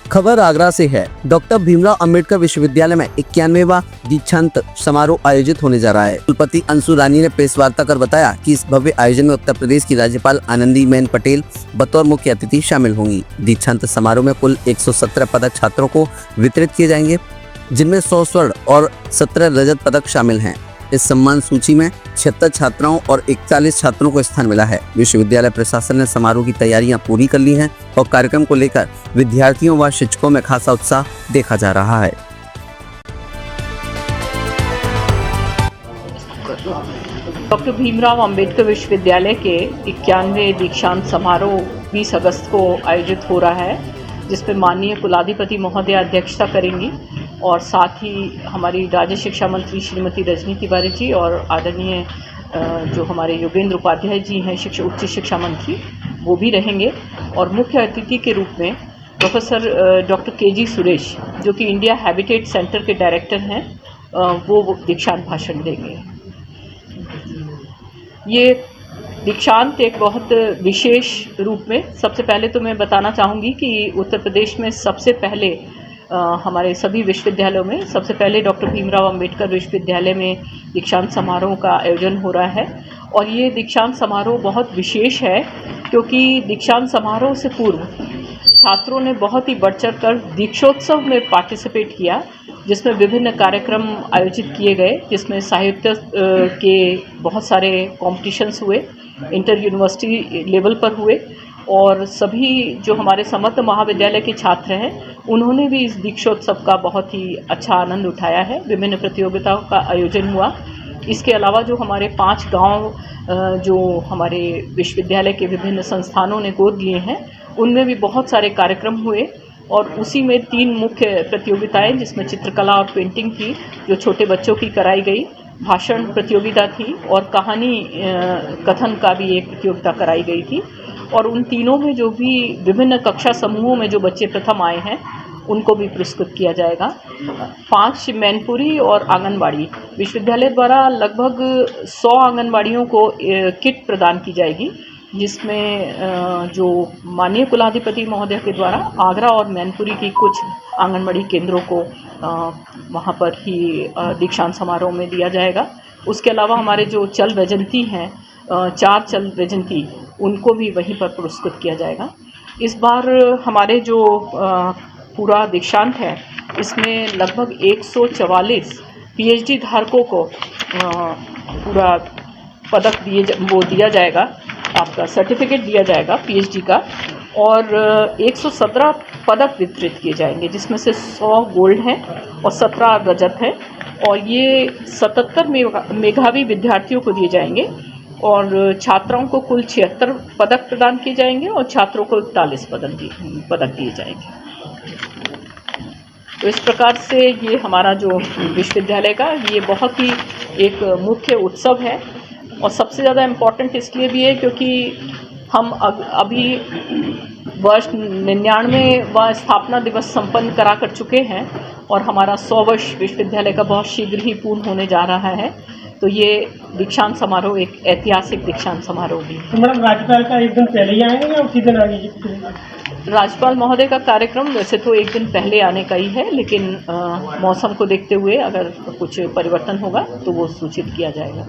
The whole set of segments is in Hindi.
खबर आगरा से है। डॉक्टर भीमराव अंबेडकर विश्वविद्यालय में 91वां दीक्षांत समारोह आयोजित होने जा रहा है। कुलपति अंशु रानी ने प्रेस वार्ता कर बताया कि इस भव्य आयोजन में उत्तर प्रदेश की राज्यपाल आनंदीबेन पटेल बतौर मुख्य अतिथि शामिल होंगी। दीक्षांत समारोह में कुल 117 पदक छात्रों को वितरित किए जाएंगे, जिनमें 100 स्वर्ण और 17 रजत पदक शामिल हैं। इस सम्मान सूची में 76 छात्राओं और 41 छात्रों को स्थान मिला है। विश्वविद्यालय प्रशासन ने समारोह की तैयारियां पूरी कर ली हैं और कार्यक्रम को लेकर विद्यार्थियों व शिक्षकों में खासा उत्साह देखा जा रहा है। डॉक्टर भीमराव अंबेडकर विश्वविद्यालय के 91वें दीक्षांत समारोह 20 अगस्त को आयोजित हो रहा है, जिसमें माननीय कुलाधिपति महोदय अध्यक्षता करेंगी और साथ ही हमारी राज्य शिक्षा मंत्री श्रीमती रजनी तिवारी जी और आदरणीय जो हमारे योगेंद्र उपाध्याय जी हैं उच्च शिक्षा मंत्री, वो भी रहेंगे। और मुख्य अतिथि के रूप में प्रोफेसर डॉक्टर के.जी. सुरेश, जो कि इंडिया हैबिटेट सेंटर के डायरेक्टर हैं, वो दीक्षांत भाषण देंगे। ये दीक्षांत एक बहुत विशेष रूप में, सबसे पहले तो मैं बताना चाहूँगी कि उत्तर प्रदेश में सबसे पहले हमारे सभी विश्वविद्यालयों में सबसे पहले डॉक्टर भीमराव अंबेडकर विश्वविद्यालय में दीक्षांत समारोह का आयोजन हो रहा है। और ये दीक्षांत समारोह बहुत विशेष है क्योंकि दीक्षांत समारोह से पूर्व छात्रों ने बहुत ही बढ़ चढ़ कर दीक्षोत्सव में पार्टिसिपेट किया, जिसमें विभिन्न कार्यक्रम आयोजित किए गए, जिसमें साहित्य के बहुत सारे कॉम्पिटिशन्स हुए, इंटर यूनिवर्सिटी लेवल पर हुए और सभी जो हमारे समर्थ महाविद्यालय के छात्र हैं उन्होंने भी इस दीक्षोत्सव का बहुत ही अच्छा आनंद उठाया है। विभिन्न प्रतियोगिताओं का आयोजन हुआ। इसके अलावा जो हमारे 5 गांव जो हमारे विश्वविद्यालय के विभिन्न संस्थानों ने गोद लिए हैं, उनमें भी बहुत सारे कार्यक्रम हुए और उसी में 3 मुख्य प्रतियोगिताएं, जिसमें चित्रकला और पेंटिंग थी जो छोटे बच्चों की कराई गई, भाषण प्रतियोगिता थी और कहानी कथन का भी एक प्रतियोगिता कराई गई थी। और उन तीनों में जो भी विभिन्न कक्षा समूहों में जो बच्चे प्रथम आए हैं उनको भी पुरस्कृत किया जाएगा। 5 मैनपुरी और आंगनबाड़ी विश्वविद्यालय द्वारा लगभग 100 आंगनबाड़ियों को किट प्रदान की जाएगी, जिसमें जो माननीय कुलाधिपति महोदय के द्वारा आगरा और मैनपुरी की कुछ आंगनबाड़ी केंद्रों को वहाँ पर ही दीक्षांत समारोह में दिया जाएगा। उसके अलावा हमारे जो चल वैजंती हैं, 4 चल वैजंती, उनको भी वहीं पर पुरस्कृत किया जाएगा। इस बार हमारे जो पूरा दीक्षांत है, इसमें लगभग 144 पीएचडी धारकों को पूरा पदक दिया जाएगा, आपका सर्टिफिकेट दिया जाएगा पीएचडी का, और 117 पदक वितरित किए जाएंगे, जिसमें से 100 गोल्ड हैं और 17 रजत हैं। और ये 77 मेधावी विद्यार्थियों को दिए जाएंगे और छात्राओं को कुल 76 पदक प्रदान किए जाएंगे और छात्रों को 41 पदक दिए जाएंगे। तो इस प्रकार से ये हमारा जो विश्वविद्यालय का ये बहुत ही एक मुख्य उत्सव है और सबसे ज़्यादा इम्पोर्टेंट इसलिए भी है क्योंकि हम अभी वर्ष 99वां स्थापना दिवस संपन्न करा कर चुके हैं और हमारा 100 वर्ष विश्वविद्यालय का बहुत शीघ्र ही पूर्ण होने जा रहा है। तो ये दीक्षांत समारोह एक ऐतिहासिक दीक्षांत समारोह भी है। तो मैडम, राज्यपाल का एक दिन पहले ही आएंगे या उसी दिन आएंगे? राज्यपाल महोदय का कार्यक्रम वैसे तो एक दिन पहले आने का ही है, लेकिन मौसम को देखते हुए अगर कुछ परिवर्तन होगा तो वो सूचित किया जाएगा।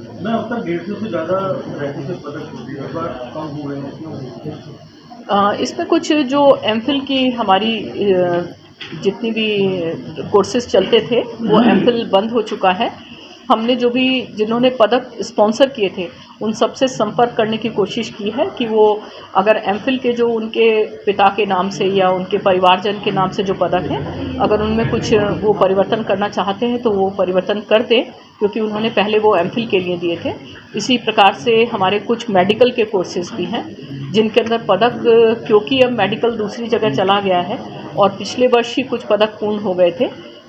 इसमें कुछ जो एमफिल की हमारी जितनी भी कोर्सेज चलते थे वो एमफिल बंद हो चुका है। हमने जो भी जिन्होंने पदक स्पॉन्सर किए थे उन सबसे संपर्क करने की कोशिश की है कि वो अगर एमफिल के जो उनके पिता के नाम से या उनके परिवारजन के नाम से जो पदक हैं, अगर उनमें कुछ वो परिवर्तन करना चाहते हैं तो वो परिवर्तन कर दें, क्योंकि उन्होंने पहले वो एमफिल के लिए दिए थे। इसी प्रकार से हमारे कुछ मेडिकल के कोर्सेज भी हैं जिनके अंदर पदक, क्योंकि अब मेडिकल दूसरी जगह चला गया है और पिछले वर्ष ही कुछ पदक पूर्ण हो गए थे,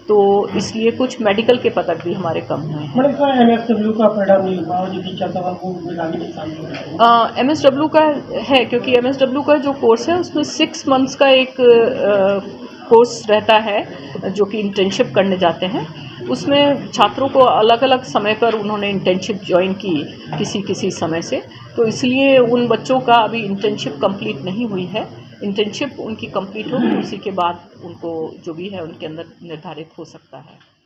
तो इसलिए कुछ मेडिकल के पदक भी हमारे कम हुए हैं। एमएसडब्ल्यू का परिणाम नहीं हुआ और जो दीक्षांत एमएसडब्ल्यू का है, क्योंकि एमएसडब्ल्यू का जो कोर्स है उसमें 6 मंथ्स का एक कोर्स रहता है जो कि इंटर्नशिप करने जाते हैं। उसमें छात्रों को अलग अलग समय पर उन्होंने इंटर्नशिप ज्वाइन की किसी समय से, तो इसलिए उन बच्चों का अभी इंटर्नशिप कंप्लीट नहीं हुई है। इंटर्नशिप उनकी कंप्लीट हो, उसी के बाद उनको जो भी है उनके अंदर निर्धारित हो सकता है।